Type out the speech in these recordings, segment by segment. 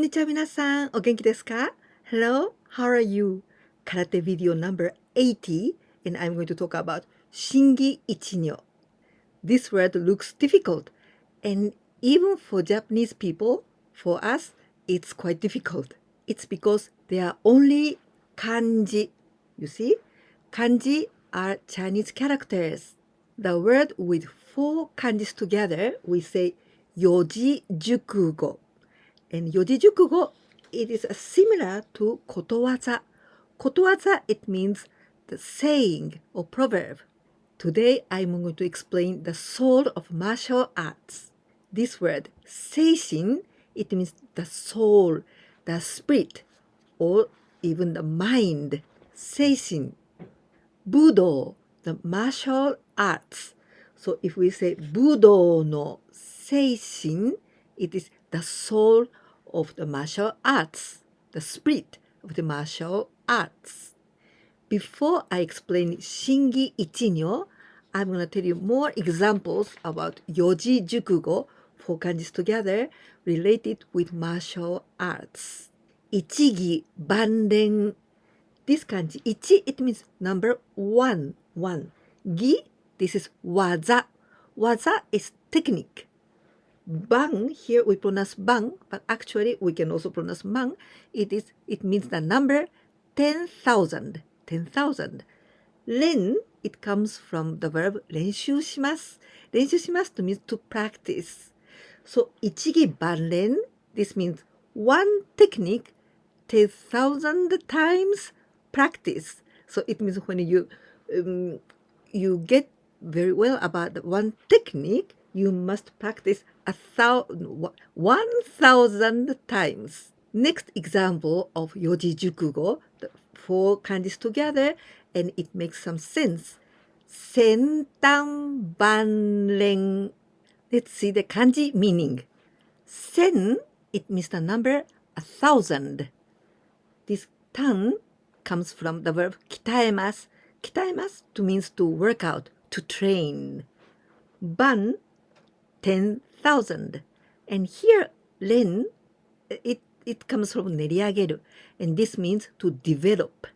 にちは皆さん、お元気ですか? Hello, how are you? Karate video number 80 and I'm going to talk about Shingi Ichinyo. This word looks difficult and even for Japanese people, for us, it's quite difficult. It's because there are only kanji. You see? Kanji are Chinese characters. The word with 4 kanjis together, we say yoji jukugo. And yoji jukugo, it is similar to kotowaza. Kotowaza, it means the saying or proverb. Today, I'm going to explain the soul of martial arts. This word, seishin, it means the soul, the spirit, or even the mind. Seishin. Budo, the martial arts. So if we say Budo no seishin, it is the soul of the martial arts, the spirit of the martial arts. Before I explain Shingi Ichinyo, I'm going to tell you more examples about yoji jukugo, 4 kanjis together, related with martial arts. Ichigi banren. This kanji, ichi, it means number 1. Gi, this is waza. Waza is technique. Bang, here we pronounce bang, but actually we can also pronounce mang. It means the number 10,000. 10,000. Ren, it comes from the verb 練習します. 練習します means to practice. So, ichigi banren, this means one technique 10,000 times practice. So it means when you get very well about one technique, you must practice 1,000 times. Next example of yoji jukugo, the 4 kanjis together, and it makes some sense. Sentan banren. Let's see the kanji meaning. Sen, it means the number 1,000. This tan comes from the verb 鍛えます. 鍛えます to means to work out, to train. Ban, 10,000. And here, ren, it comes from 練り上げる. And this means to develop.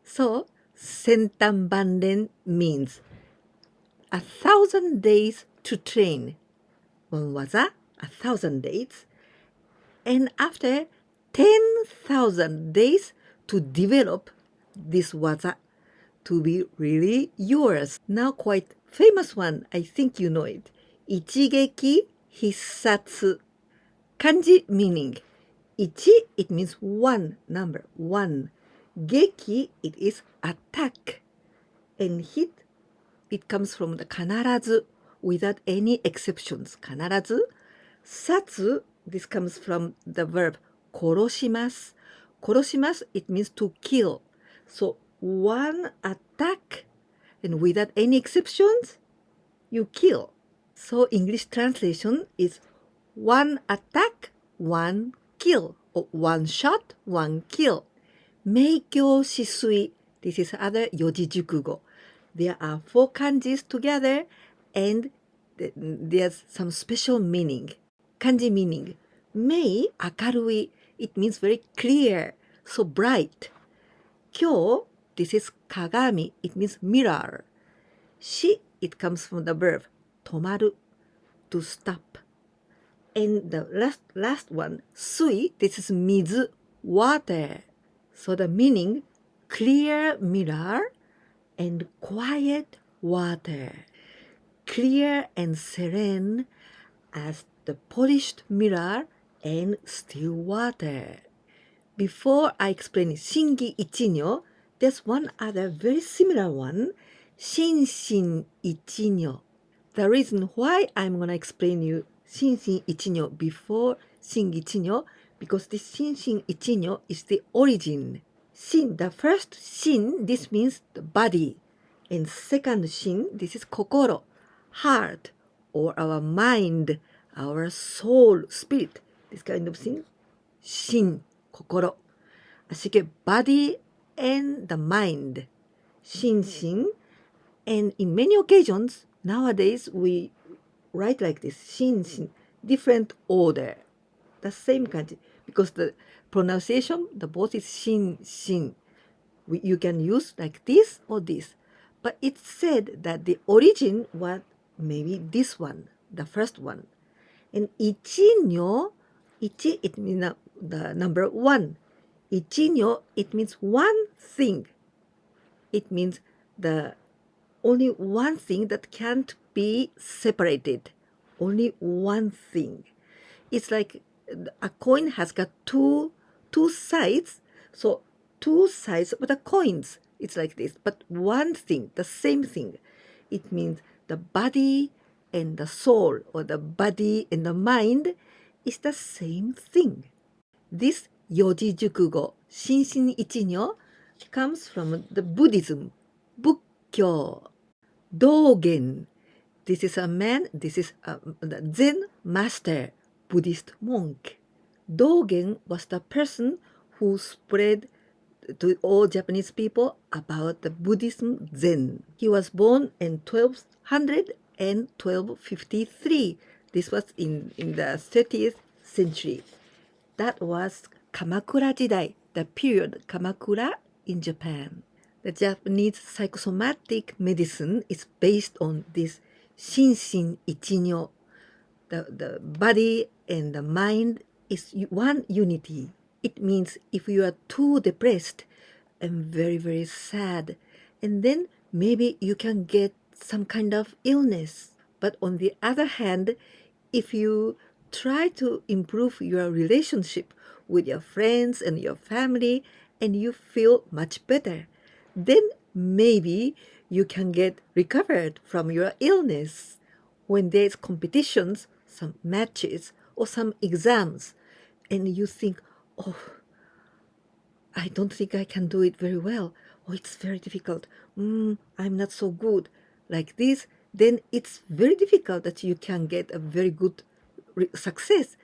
So, 先端万練 means 1,000 days to train. One waza, 1,000 days. And after 10,000 days to develop this waza to be really yours. Now quite famous one, I think you know it. Ichigeki hissatsu. Kanji meaning. Ichi, it means 1, number 1. Geki, it is attack. And hit, it comes from the 必ず, without any exceptions. 必ず. Satsu, this comes from the verb 殺します. 殺します, it means to kill. So, one attack, and without any exceptions, you kill. So, English translation is 1 attack, 1 kill. Or 1 shot, 1 kill. 明鏡止水. This is other yoji jukugo. There are 4 kanjis together, and there's some special meaning. Kanji meaning. 明, 明るい. It means very clear, so bright. 鏡, this is 鏡. It means mirror. し, it comes from the verb 止まる, to stop. And the last one, 水, this is 水, water. So the meaning, clear mirror and quiet water. Clear and serene as the polished mirror and still water. Before I explain Shingi Ichinyo, there's one other very similar one, Shinji Ichinyo. The reason why I'm going to explain you Shinji Ichinyo before Shingi Ichinyo, because this Shinji Ichinyo is the origin. Shin, the first shin, this means the body. And second shin, this is kokoro, heart, or our mind, our soul, spirit. This kind of thing. Shin, kokoro. As you get body and the mind. Shin. And in many occasions, nowadays we write like this. Shin. Different order. The same kanji. because the pronunciation, the both is shin, shin. You can use like this or this. But it said that the origin was maybe this one, the first one. And ichinyo, ichi, it means the number one. Ichinyo, it means one thing. It means the only one thing that can't be separated. Only one thing. It's like a coin has got two sides. So two sides of the coins. It's like this. But one thing, the same thing. It means the body and the soul, or the body and the mind, is the same thing. This yoji jukugo, Shinji Ichinyo, comes from the Buddhism, Bukkyo, Dogen. This is a man, this is the Zen master, Buddhist monk. Dogen was the person who spread to all Japanese people about the Buddhism Zen. He was born in 1200 and 1253. This was in the 30th century. That was Kamakura Jidai, the period Kamakura in Japan. The Japanese psychosomatic medicine is based on this Shinji Ichinyo. The body and the mind is one unity. It means if you are too depressed and very, very sad, and then maybe you can get some kind of illness. But on the other hand, if you try to improve your relationship with your friends and your family, and you feel much better, then maybe you can get recovered from your illness. When there's competitions, some matches, or some exams, and you think, oh, I don't think I can do it very well. Oh, it's very difficult. I'm not so good. Like this, then it's very difficult that you can get a very good success,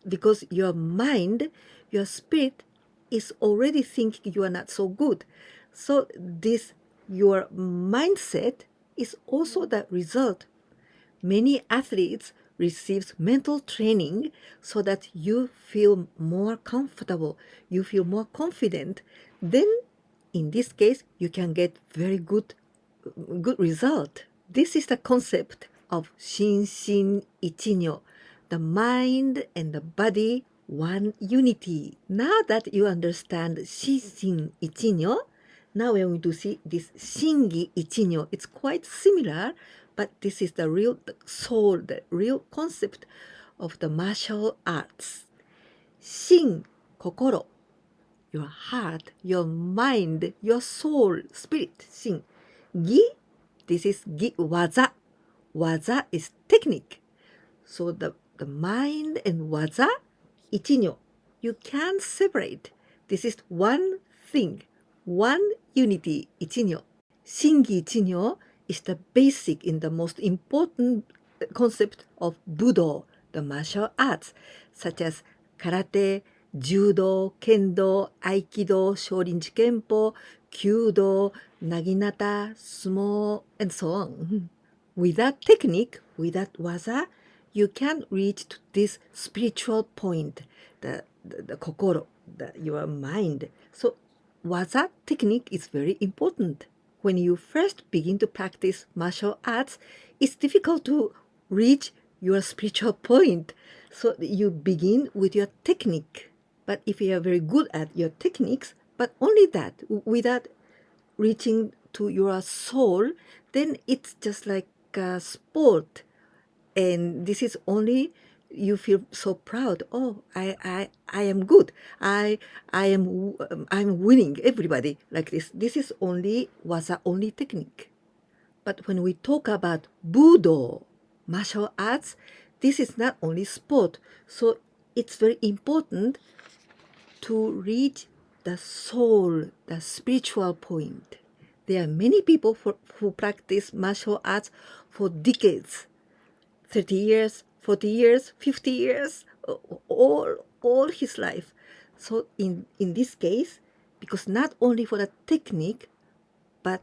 because your mind, your spirit is already thinking you are not so good. So this, your mindset is also the result. Many athletes receive mental training so that you feel more comfortable, you feel more confident. Then in this case, you can get very good result. This is the concept of Shinji Ichinyo, the mind and the body, one unity. Now that you understand Shinji Ichinyo, now we're going to see this Shingi Ichinyo. It's quite similar, but this is the real soul, the real concept of the martial arts. Shin, kokoro, your heart, your mind, your soul, spirit, shin. Gi, this is gi, waza. Waza is technique. So the mind and waza, ichinyo, you can't separate. This is one thing, one unity, ichinyo. Shingi Ichinyo is the basic and the most important concept of Budo, the martial arts, such as karate, judo, kendo, aikido, shorinji kenpo, kyudo, naginata, sumo, and so on. Without technique, without waza, you can't reach to this spiritual point, the kokoro, your mind. So waza technique is very important. When you first begin to practice martial arts, it's difficult to reach your spiritual point. So you begin with your technique. But if you are very good at your techniques, but only that, without reaching to your soul, then it's just like a sport. And this is only, you feel so proud. Oh, I am good. I'm winning everybody like this. This is only waza, only technique. But when we talk about Budo, martial arts, this is not only sport. So it's very important to reach the soul, the spiritual point. There are many people who practice martial arts for decades, 30 years, 40 years, 50 years, all his life. So in this case, because not only for the technique, but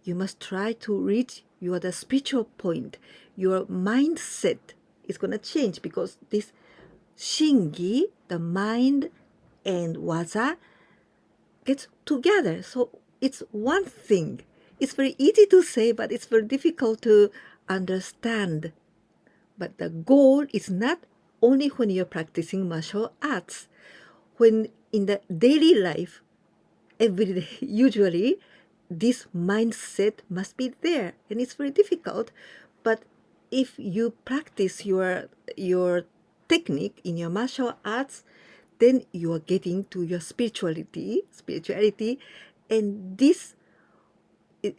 you must try to reach the spiritual point. Your mindset is going to change, because this Shingi, the mind and waza gets together. So it's one thing. It's very easy to say, but it's very difficult to understand. But the goal is not only when you're practicing martial arts. When in the daily life, every day, usually, this mindset must be there, and it's very difficult. But if you practice your technique in your martial arts, then you are getting to your spirituality, and this,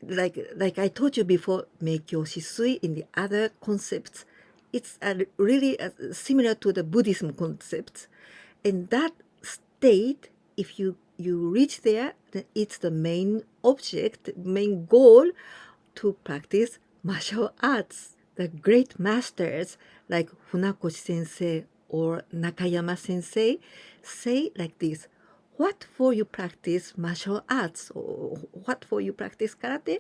like I told you before, Meikyo Shisui in the other concepts, it's really similar to the Buddhism concepts, and that state, if you reach there, then it's the main object, main goal to practice martial arts. The great masters like Funakoshi sensei or Nakayama sensei say like this: what for you practice martial arts, or what for you practice karate?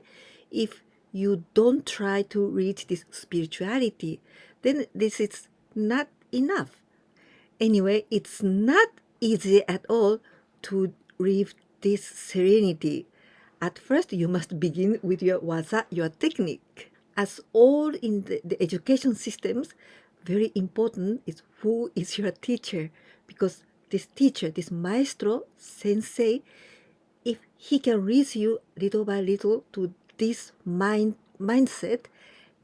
If you don't try to reach this spirituality, then this is not enough. Anyway, it's not easy at all to reach this serenity. At first, you must begin with your waza, your technique. As all in the education systems, very important is who is your teacher, because this teacher, this maestro, sensei, if he can raise you little by little to this mindset,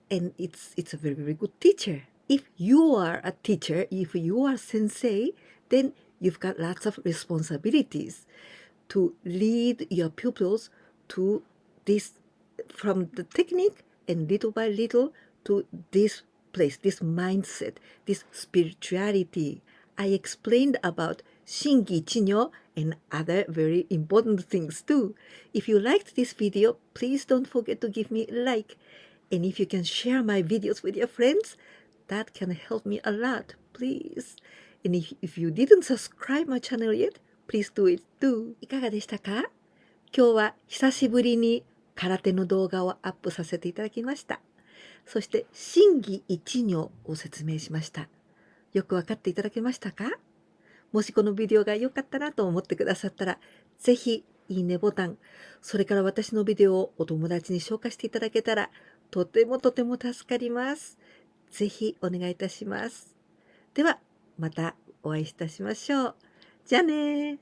and it's a very, very good teacher. If you are a teacher, if you are sensei, then you've got lots of responsibilities to lead your pupils to this, from the technique and little by little to this place, this mindset, this spirituality. I explained about Shingi Ichinyo and other very important things too. If you liked this video, please don't forget to give me a like. And if you can share my videos with your friends, that can help me a lot, please. And if you didn't subscribe my channel yet, please do it too. いかがでしたか？今日は久しぶりに空手の動画をアップさせていただきました。そして心技一如を説明しました。よくわかっていただけましたか？もしこのビデオが良かったなと思ってくださったら、ぜひいいねボタン、それから私のビデオをお友達に紹介していただけたら、とてもとても助かります。ぜひお願いいたします。では、またお会いいたしましょう。じゃあねー。